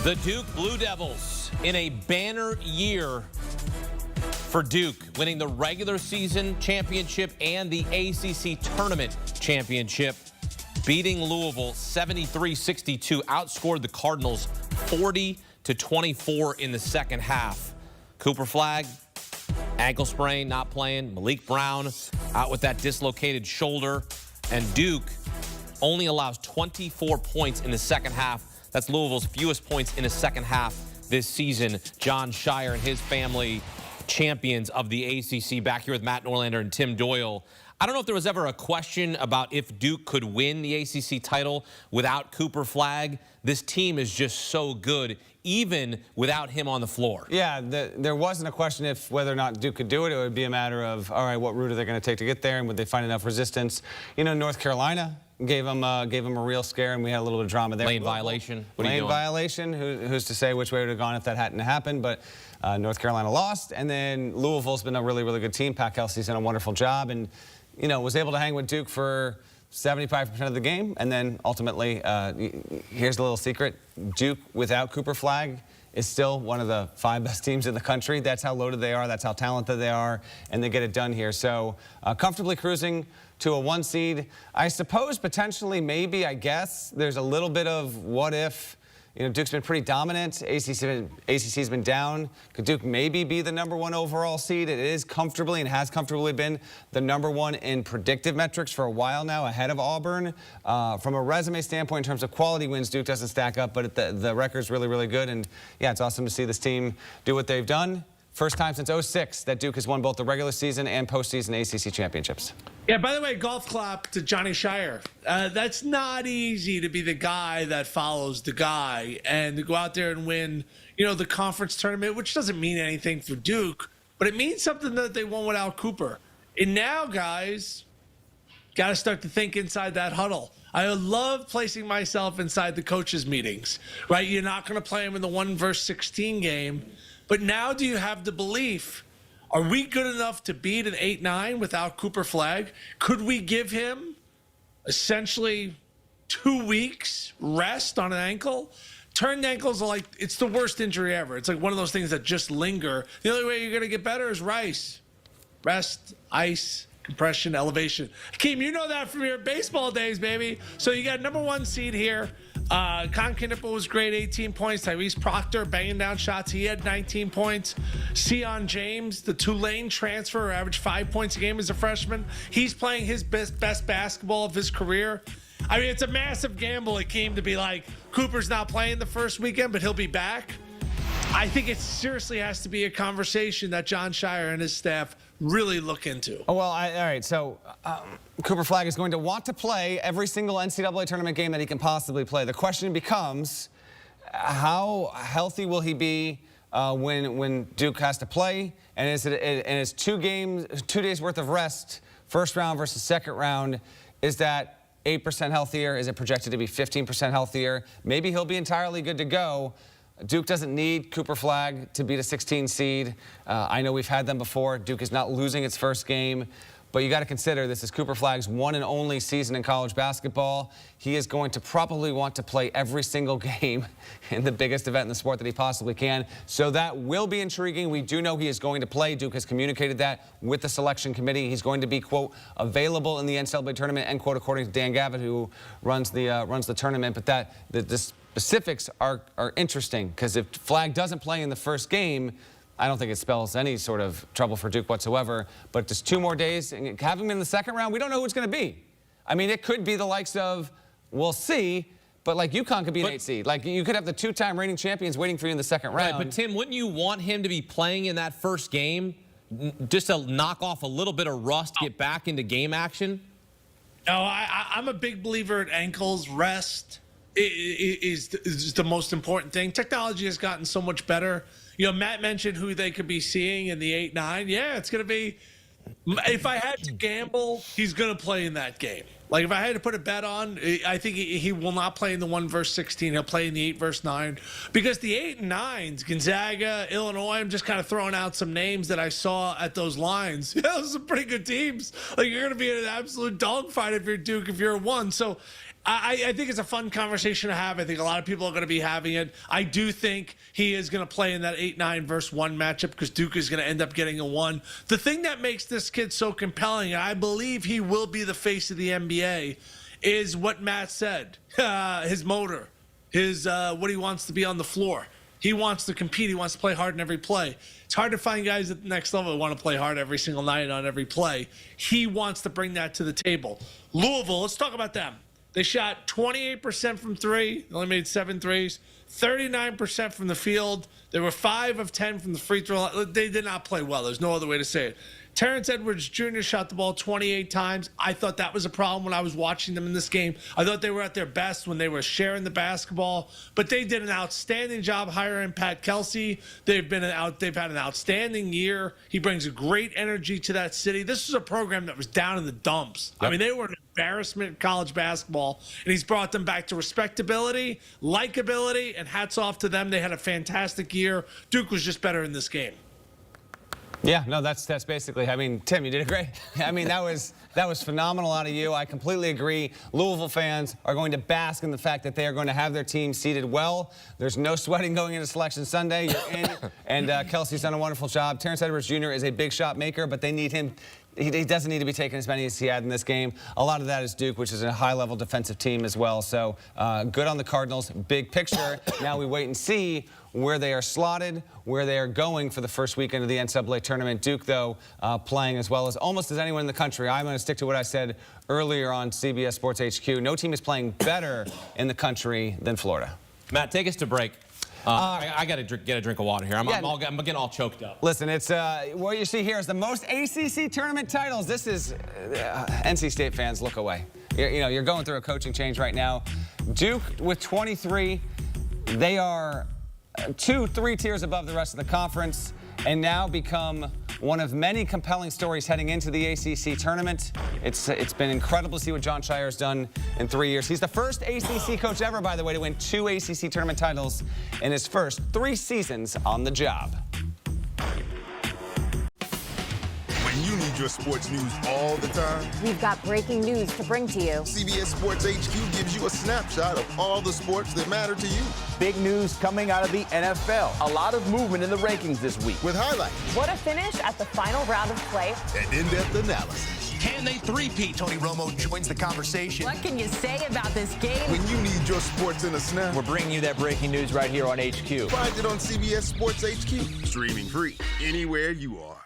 The Duke Blue Devils in a banner year for Duke, winning the regular season championship and the ACC Tournament Championship, beating Louisville 73-62, outscored the Cardinals 40-24 in the second half. Cooper Flagg, ankle sprain, not playing. Malik Brown out with that dislocated shoulder. And Duke only allows 24 points in the second half. That's Louisville's fewest points in the second half this season. Jon Scheyer and his family, champions of the ACC, back here with Matt Norlander and Tim Doyle. I don't know if there was ever a question about if Duke could win the ACC title without Cooper Flagg. This team is just so good, even without him on the floor. Yeah, there wasn't a question if whether or not Duke could do it. It would be a matter of, all right, what route are they going to take to get there, and would they find enough resistance? You know, North Carolina gave them a real scare, and we had a little bit of drama there. Lane violation. What are you Lane doing? Violation. Who's to say which way it would have gone if that hadn't happened? But North Carolina lost, and then Louisville's been a really, really good team. Pat Kelsey's done a wonderful job, and you know, was able to hang with Duke for 75% of the game, and then ultimately, here's a little secret: Duke without Cooper Flagg is still one of the 5 best teams in the country. That's how loaded they are. That's how talented they are, and they get it done here. So comfortably cruising to a 1 seed. I suppose potentially, maybe, I guess, there's a little bit of what if. You know, Duke's been pretty dominant. ACC's been down. Could Duke maybe be the #1 overall seed? It is comfortably and has comfortably been the #1 in predictive metrics for a while now, ahead of Auburn. From a resume standpoint, in terms of quality wins, Duke doesn't stack up, but the record's really, really good. And yeah, it's awesome to see this team do what they've done. First time since '06 that Duke has won both the regular season and postseason ACC championships. Yeah, by the way, golf clap to Johnny Scheyer. That's not easy to be the guy that follows the guy and to go out there and win, you know, the conference tournament, which doesn't mean anything for Duke, but it means something that they won without Cooper. And now, guys, got to start to think inside that huddle. I love placing myself inside the coaches' meetings, right? You're not going to play them in the 1-16 game. But now do you have the belief, are we good enough to beat an 8-9 without Cooper Flagg? Could we give him essentially 2 weeks rest on an ankle? Turned ankles are like, it's the worst injury ever. It's like one of those things that just linger. The only way you're going to get better is rest, ice, compression, elevation. Akeem, you know that from your baseball days, baby. So you got #1 seed here. Con Knipple was great, 18 points. Tyrese Proctor banging down shots. He had 19 points. Sion James, the Tulane transfer, averaged 5 points a game as a freshman. He's playing his best basketball of his career. I mean, it's a massive gamble, Akeem, to be like, Cooper's not playing the first weekend, but he'll be back. I think it seriously has to be a conversation that Jon Scheyer and his staff really look into. Oh, well, all right, so Cooper Flagg is going to want to play every single NCAA tournament game that he can possibly play. The question becomes, how healthy will he be when Duke has to play? And is 2 days worth of rest, first round versus second round, is that 8% healthier? Is it projected to be 15% healthier? Maybe he'll be entirely good to go. Duke doesn't need Cooper Flagg to beat a 16 seed. I know we've had them before. Duke is not losing its first game. But you got to consider this is Cooper Flagg's 1 and only season in college basketball. He is going to probably want to play every single game in the biggest event in the sport that he possibly can. So that will be intriguing. We do know he is going to play. Duke has communicated that with the selection committee. He's going to be, quote, available in the NCAA tournament, end quote, according to Dan Gavitt, who runs the tournament. But the specifics are interesting, because if Flagg doesn't play in the first game, I don't think it spells any sort of trouble for Duke whatsoever. But just 2 more days, and have him in the second round, we don't know who it's going to be. I mean, it could be the likes of, we'll see, but like UConn could be an 8 seed. Like, you could have the 2-time reigning champions waiting for you in the second round. Right, but Tim, wouldn't you want him to be playing in that first game just to knock off a little bit of rust, get back into game action? No, I'm a big believer in ankles. Rest is the most important thing. Technology has gotten so much better. You know, Matt mentioned who they could be seeing in the 8-9. Yeah, it's going to be, if I had to gamble, he's going to play in that game. Like, if I had to put a bet on, I think he will not play in the 1-16. He'll play in the 8-9. Because the 8 and 9s, Gonzaga, Illinois, I'm just kind of throwing out some names that I saw at those lines. Yeah, those are pretty good teams. Like, you're going to be in an absolute dogfight if you're Duke, if you're a 1. So I think it's a fun conversation to have. I think a lot of people are going to be having it. I do think he is going to play in that 8-9 versus 1 matchup because Duke is going to end up getting a 1. The thing that makes this kid so compelling, and I believe he will be the face of the NBA, is what Matt said. His motor, his what he wants to be on the floor. He wants to compete. He wants to play hard in every play. It's hard to find guys at the next level who want to play hard every single night on every play. He wants to bring that to the table. Louisville, let's talk about them. They shot 28% from 3. They only made 7 threes. 39% from the field. They were 5 of 10 from the free throw line. They did not play well. There's no other way to say it. Terrence Edwards Jr. shot the ball 28 times. I thought that was a problem when I was watching them in this game. I thought they were at their best when they were sharing the basketball, but they did an outstanding job hiring Pat Kelsey. They've had an outstanding year. He brings a great energy to that city. This was a program that was down in the dumps. Yep. I mean, they were an embarrassment in college basketball, and he's brought them back to respectability, likability, and hats off to them. They had a fantastic year. Duke was just better in this game. Yeah, no, that's basically. I mean, Tim, you did it great. I mean, that was phenomenal out of you. I completely agree. Louisville fans are going to bask in the fact that they are going to have their team seated well. There's no sweating going into Selection Sunday. You're in, and Kelsey's done a wonderful job. Terrence Edwards Jr. is a big shot maker, but they need him. He doesn't need to be taking as many as he had in this game. A lot of that is Duke, which is a high-level defensive team as well. So good on the Cardinals. Big picture. Now we wait and see where they are slotted, where they are going for the first weekend of the NCAA tournament. Duke, though, playing as well as almost as anyone in the country. I'm going to stick to what I said earlier on CBS Sports HQ. No team is playing better in the country than Florida. Matt, take us to break. I got to get a drink of water here. I'm getting all choked up. Listen, it's what you see here is the most ACC tournament titles. This is NC State fans, look away. You're going through a coaching change right now. Duke with 23. They are 2-3 tiers above the rest of the conference and now become one of many compelling stories heading into the ACC tournament. It's been incredible to see what Jon Scheyer has done in 3 years. He's the first ACC coach ever, by the way, to win 2 ACC tournament titles in his first 3 seasons on the job. When you need your sports news all the time, we've got breaking news to bring to you. CBS Sports HQ gives you a snapshot of all the sports that matter to you. Big news coming out of the NFL. A lot of movement in the rankings this week. With highlights. What a finish at the final round of play. And in-depth analysis. Can they three-peat? Tony Romo joins the conversation. What can you say about this game? When you need your sports in a snap, we're bringing you that breaking news right here on HQ. Find it on CBS Sports HQ. Streaming free anywhere you are.